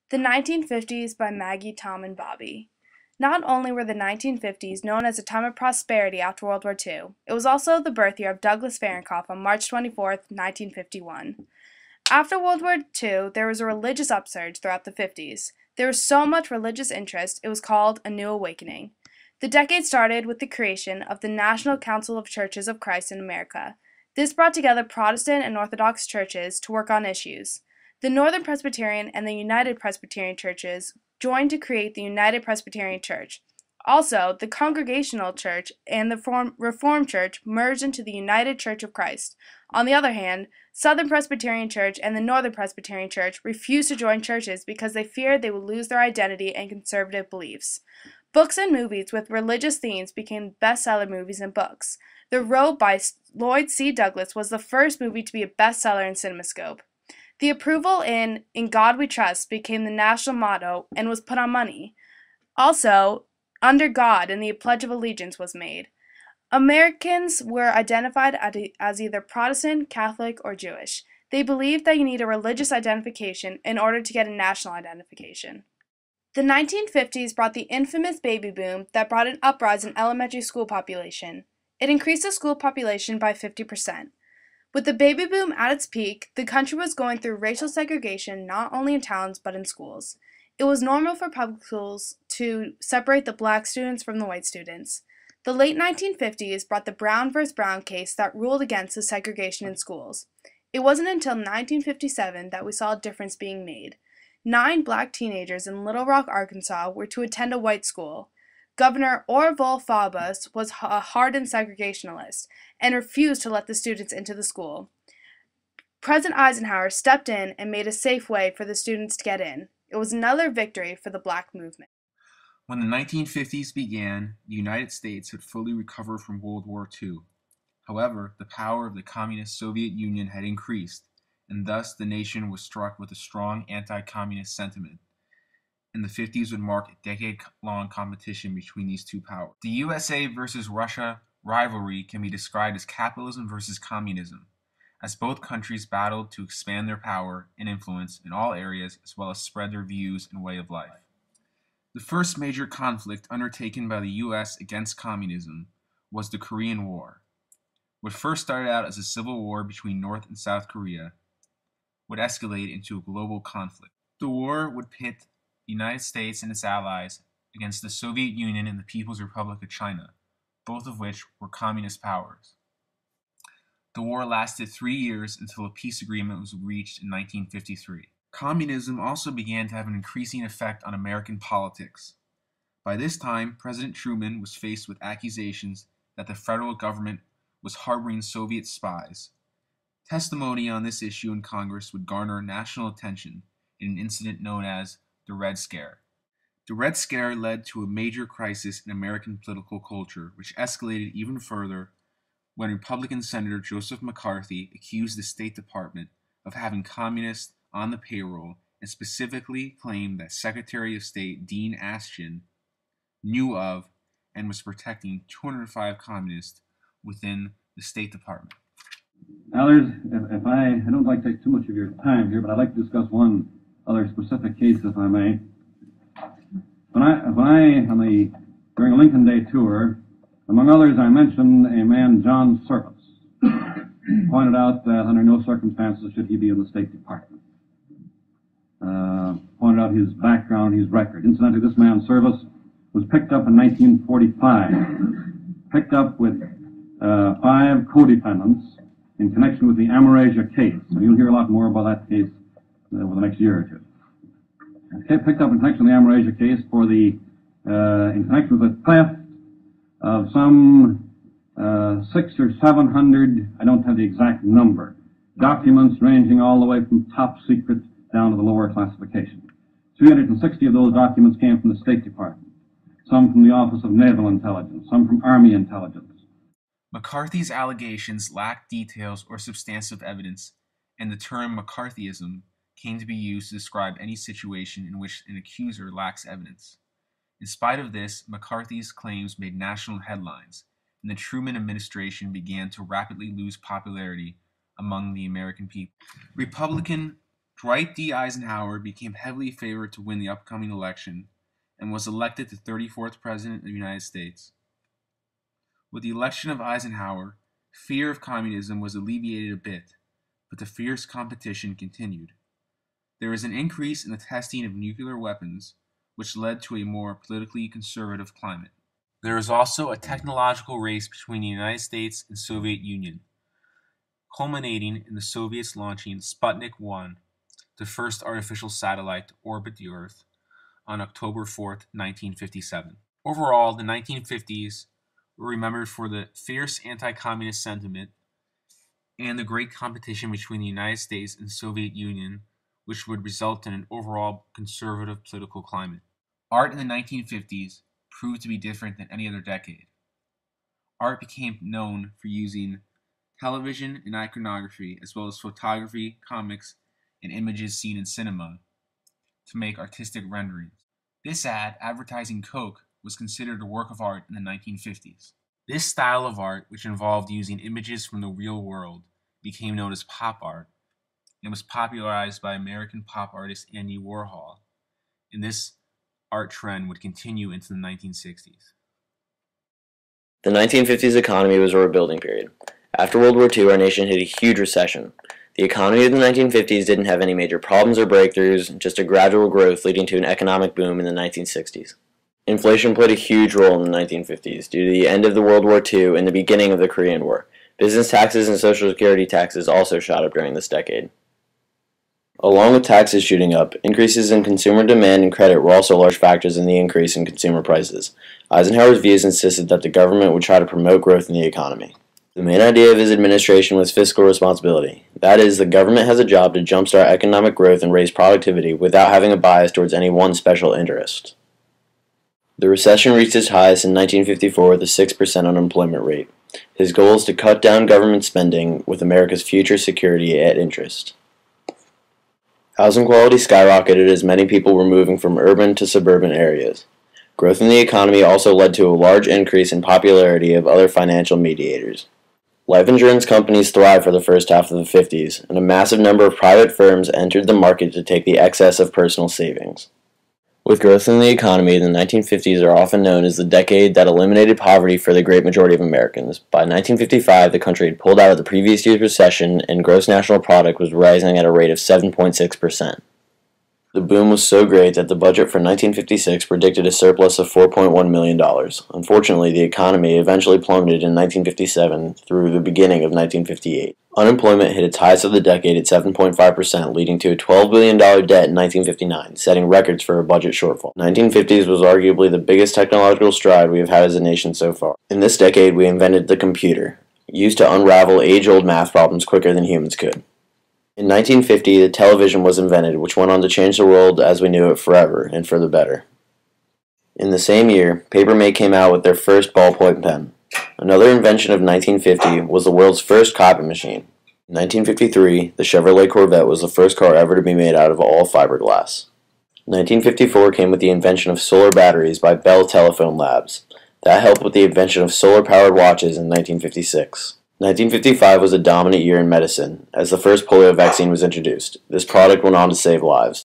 The 1950s by Maggie, Tom, and Bobby. Not only were the 1950s known as a time of prosperity after World War II, it was also the birth year of Douglas Fahrendorff on March 24, 1951. After World War II, there was a religious upsurge throughout the 50s. There was so much religious interest, it was called a New Awakening. The decade started with the creation of the National Council of Churches of Christ in America. This brought together Protestant and Orthodox churches to work on issues. The Northern Presbyterian and the United Presbyterian churches joined to create the United Presbyterian Church. Also, the Congregational Church and the Reformed Church merged into the United Church of Christ. On the other hand, Southern Presbyterian Church and the Northern Presbyterian Church refused to join churches because they feared they would lose their identity and conservative beliefs. Books and movies with religious themes became bestseller movies and books. The Robe by Lloyd C. Douglas was the first movie to be a bestseller in CinemaScope. The approval in God We Trust became the national motto and was put on money. Also, Under God and the Pledge of Allegiance was made. Americans were identified as either Protestant, Catholic, or Jewish. They believed that you need a religious identification in order to get a national identification. The 1950s brought the infamous baby boom that brought an uprising in elementary school population. It increased the school population by 50%. With the baby boom at its peak, the country was going through racial segregation not only in towns but in schools. It was normal for public schools to separate the black students from the white students. The late 1950s brought the Brown v. Brown case that ruled against the segregation in schools. It wasn't until 1957 that we saw a difference being made. 9 black teenagers in Little Rock, Arkansas were to attend a white school. Governor Orval Faubus was a hardened segregationalist and refused to let the students into the school. President Eisenhower stepped in and made a safe way for the students to get in. It was another victory for the black movement. When the 1950s began, the United States had fully recovered from World War II. However, the power of the communist Soviet Union had increased, and thus the nation was struck with a strong anti-communist sentiment. And the 50s would mark a decade-long competition between these two powers. The USA versus Russia rivalry can be described as capitalism versus communism, as both countries battled to expand their power and influence in all areas as well as spread their views and way of life. The first major conflict undertaken by the US against communism was the Korean War. What first started out as a civil war between North and South Korea would escalate into a global conflict. The war would pit the United States and its allies against the Soviet Union and the People's Republic of China, both of which were communist powers. The war lasted 3 years until a peace agreement was reached in 1953. Communism also began to have an increasing effect on American politics. By this time, President Truman was faced with accusations that the federal government was harboring Soviet spies. Testimony on this issue in Congress would garner national attention in an incident known as the Red Scare. The Red Scare led to a major crisis in American political culture, which escalated even further when Republican Senator Joseph McCarthy accused the State Department of having communists on the payroll and specifically claimed that Secretary of State Dean Ashton knew of and was protecting 205 communists within the State Department. Now, if I don't like to take too much of your time here, but I'd like to discuss one other specific case, if I may. During a Lincoln Day tour, among others, I mentioned a man, John Service, pointed out that under no circumstances should he be in the State Department. Pointed out his background, his record. Incidentally, this man, Service, was picked up in 1945, picked up with 5 co-defendants in connection with the Amerasia case. And you'll hear a lot more about that case over the next year or two. Picked up in connection with the Amerasia case in connection with the theft of some 600 or 700, I don't have the exact number, documents ranging all the way from top secret down to the lower classification. 360 of those documents came from the State Department, some from the Office of Naval Intelligence, some from Army Intelligence. McCarthy's allegations lacked details or substantive evidence, and the term McCarthyism came to be used to describe any situation in which an accuser lacks evidence. In spite of this, McCarthy's claims made national headlines, and the Truman administration began to rapidly lose popularity among the American people. Republican Dwight D. Eisenhower became heavily favored to win the upcoming election and was elected the 34th President of the United States. With the election of Eisenhower, fear of communism was alleviated a bit, but the fierce competition continued. There was an increase in the testing of nuclear weapons, which led to a more politically conservative climate. There was also a technological race between the United States and Soviet Union, culminating in the Soviets launching Sputnik 1, the first artificial satellite to orbit the Earth, on October 4, 1957. Overall, the 1950s were remembered for the fierce anti-communist sentiment and the great competition between the United States and the Soviet Union, which would result in an overall conservative political climate. Art in the 1950s proved to be different than any other decade. Art became known for using television and iconography, as well as photography, comics, and images seen in cinema to make artistic renderings. This ad, advertising Coke, was considered a work of art in the 1950s. This style of art, which involved using images from the real world, became known as pop art and was popularized by American pop artist Andy Warhol, and this art trend would continue into the 1960s. The 1950s economy was a rebuilding period. After World War II, our nation hit a huge recession. The economy of the 1950s didn't have any major problems or breakthroughs, just a gradual growth leading to an economic boom in the 1960s. Inflation played a huge role in the 1950s due to the end of the World War II and the beginning of the Korean War. Business taxes and Social Security taxes also shot up during this decade. Along with taxes shooting up, increases in consumer demand and credit were also large factors in the increase in consumer prices. Eisenhower's views insisted that the government would try to promote growth in the economy. The main idea of his administration was fiscal responsibility. That is, the government has a job to jumpstart economic growth and raise productivity without having a bias towards any one special interest. The recession reached its highest in 1954 with a 6% unemployment rate. His goal is to cut down government spending with America's future security at interest. Housing quality skyrocketed as many people were moving from urban to suburban areas. Growth in the economy also led to a large increase in popularity of other financial mediators. Life insurance companies thrived for the first half of the 50s, and a massive number of private firms entered the market to take the excess of personal savings. With growth in the economy, the 1950s are often known as the decade that eliminated poverty for the great majority of Americans. By 1955, the country had pulled out of the previous year's recession, and gross national product was rising at a rate of 7.6%. The boom was so great that the budget for 1956 predicted a surplus of $4.1 million. Unfortunately, the economy eventually plummeted in 1957 through the beginning of 1958. Unemployment hit its highest of the decade at 7.5%, leading to a $12 billion debt in 1959, setting records for a budget shortfall. 1950s was arguably the biggest technological stride we have had as a nation so far. In this decade, we invented the computer, used to unravel age-old math problems quicker than humans could. In 1950, the television was invented, which went on to change the world as we knew it forever, and for the better. In the same year, Paper Mate came out with their first ballpoint pen. Another invention of 1950 was the world's first copy machine. In 1953, the Chevrolet Corvette was the first car ever to be made out of all fiberglass. 1954 came with the invention of solar batteries by Bell Telephone Labs. That helped with the invention of solar-powered watches in 1956. 1955 was a dominant year in medicine, as the first polio vaccine was introduced. This product went on to save lives.